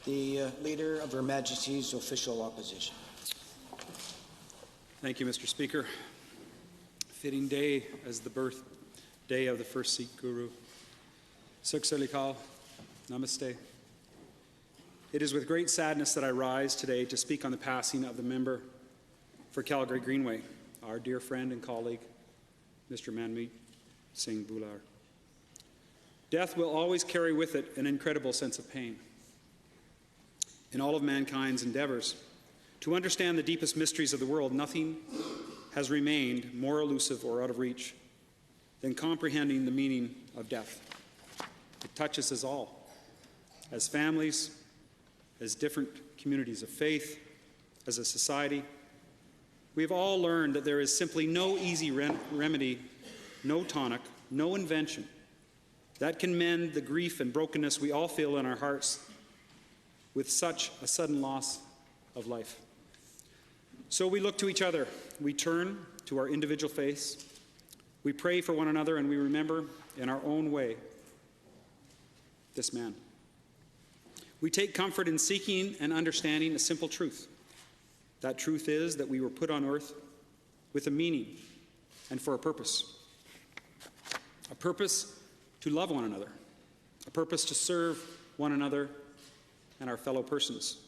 The Leader of Her Majesty's Official Opposition. Thank you, Mr. Speaker. Fitting day as the birthday of the first Sikh Guru. Sukh Salikal, Namaste. It is with great sadness that I rise today to speak on the passing of the member for Calgary Greenway, our dear friend and colleague, Mr. Manmeet Singh Bhullar. Death will always carry with it an incredible sense of pain. In all of mankind's endeavors to understand the deepest mysteries of the world, nothing has remained more elusive or out of reach than comprehending the meaning of death. It touches us all, as families, as different communities of faith, as a society. We have all learned that there is simply no easy remedy, no tonic, no invention that can mend the grief and brokenness we all feel in our hearts with such a sudden loss of life. So we look to each other. We turn to our individual faiths. We pray for one another, and we remember in our own way this man. We take comfort in seeking and understanding a simple truth. That truth is that we were put on earth with a meaning and for a purpose. A purpose to love one another. A purpose to serve one another and our fellow persons.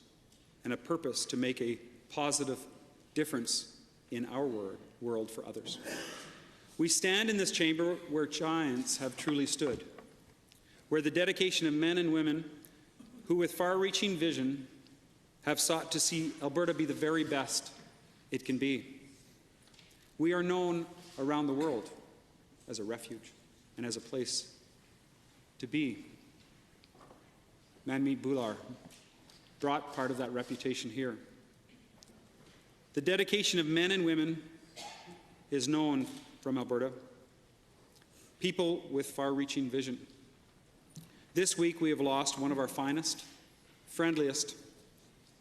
And a purpose to make a positive difference in our world for others. We stand in this chamber where giants have truly stood, where the dedication of men and women who with far-reaching vision have sought to see Alberta be the very best it can be. We are known around the world as a refuge and as a place to be. Manmeet Bhullar brought part of that reputation here. The dedication of men and women is known from Alberta. People with far-reaching vision. This week we have lost one of our finest, friendliest,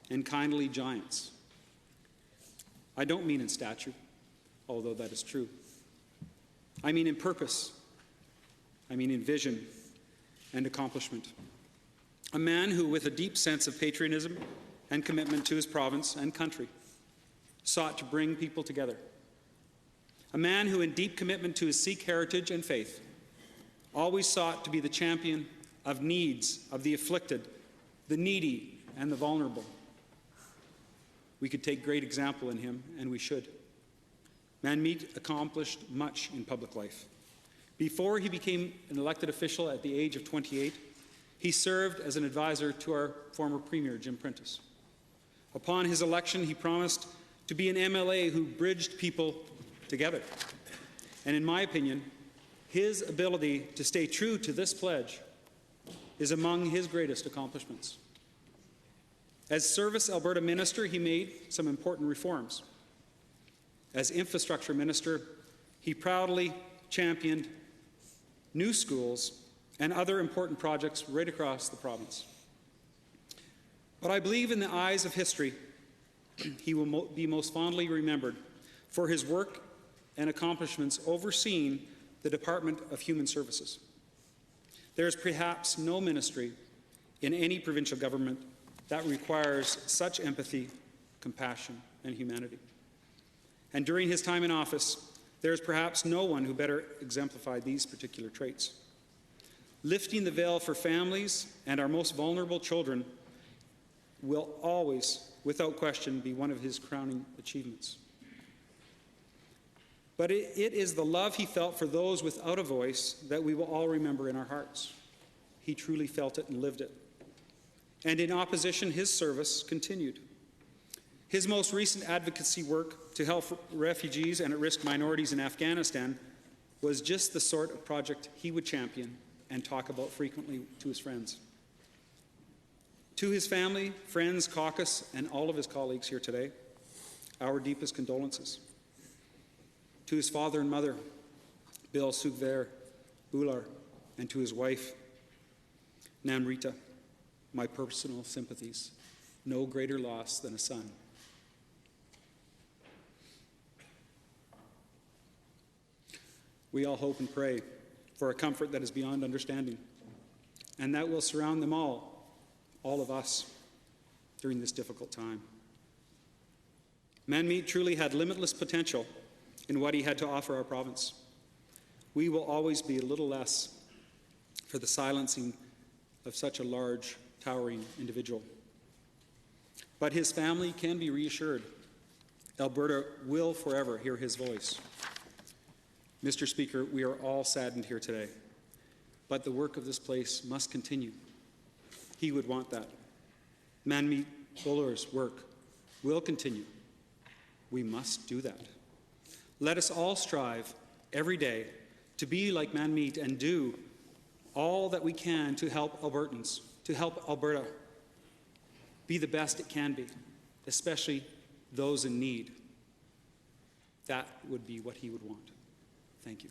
and kindly giants. I don't mean in stature, although that is true. I mean in purpose. I mean in vision and accomplishment. A man who, with a deep sense of patriotism and commitment to his province and country, sought to bring people together. A man who, in deep commitment to his Sikh heritage and faith, always sought to be the champion of needs of the afflicted, the needy, and the vulnerable. We could take great example in him, and we should. Manmeet accomplished much in public life. Before he became an elected official at the age of 28, he served as an advisor to our former Premier, Jim Prentice. Upon his election, he promised to be an MLA who bridged people together. And in my opinion, his ability to stay true to this pledge is among his greatest accomplishments. As Service Alberta Minister, he made some important reforms. As Infrastructure Minister, he proudly championed new schools and other important projects right across the province. But I believe in the eyes of history, he will be most fondly remembered for his work and accomplishments overseeing the Department of Human Services. There is perhaps no ministry in any provincial government that requires such empathy, compassion, and humanity. And during his time in office, there is perhaps no one who better exemplified these particular traits. Lifting the veil for families and our most vulnerable children will always, without question, be one of his crowning achievements. But it is the love he felt for those without a voice that we will all remember in our hearts. He truly felt it and lived it. And in opposition, his service continued. His most recent advocacy work to help refugees and at-risk minorities in Afghanistan was just the sort of project he would champion and talk about frequently to his friends. To his family, friends, caucus, and all of his colleagues here today, our deepest condolences. To his father and mother, Bill Sukhveer Bhullar, and to his wife, Namrita, my personal sympathies. No greater loss than a son. We all hope and pray for a comfort that is beyond understanding, and that will surround them all of us, during this difficult time. Manmeet truly had limitless potential in what he had to offer our province. We will always be a little less for the silencing of such a large, towering individual. But his family can be reassured. Alberta will forever hear his voice. Mr. Speaker, we are all saddened here today, but the work of this place must continue. He would want that. Manmeet Bhullar's work will continue. We must do that. Let us all strive every day to be like Manmeet and do all that we can to help Albertans, to help Alberta be the best it can be, especially those in need. That would be what he would want. Thank you.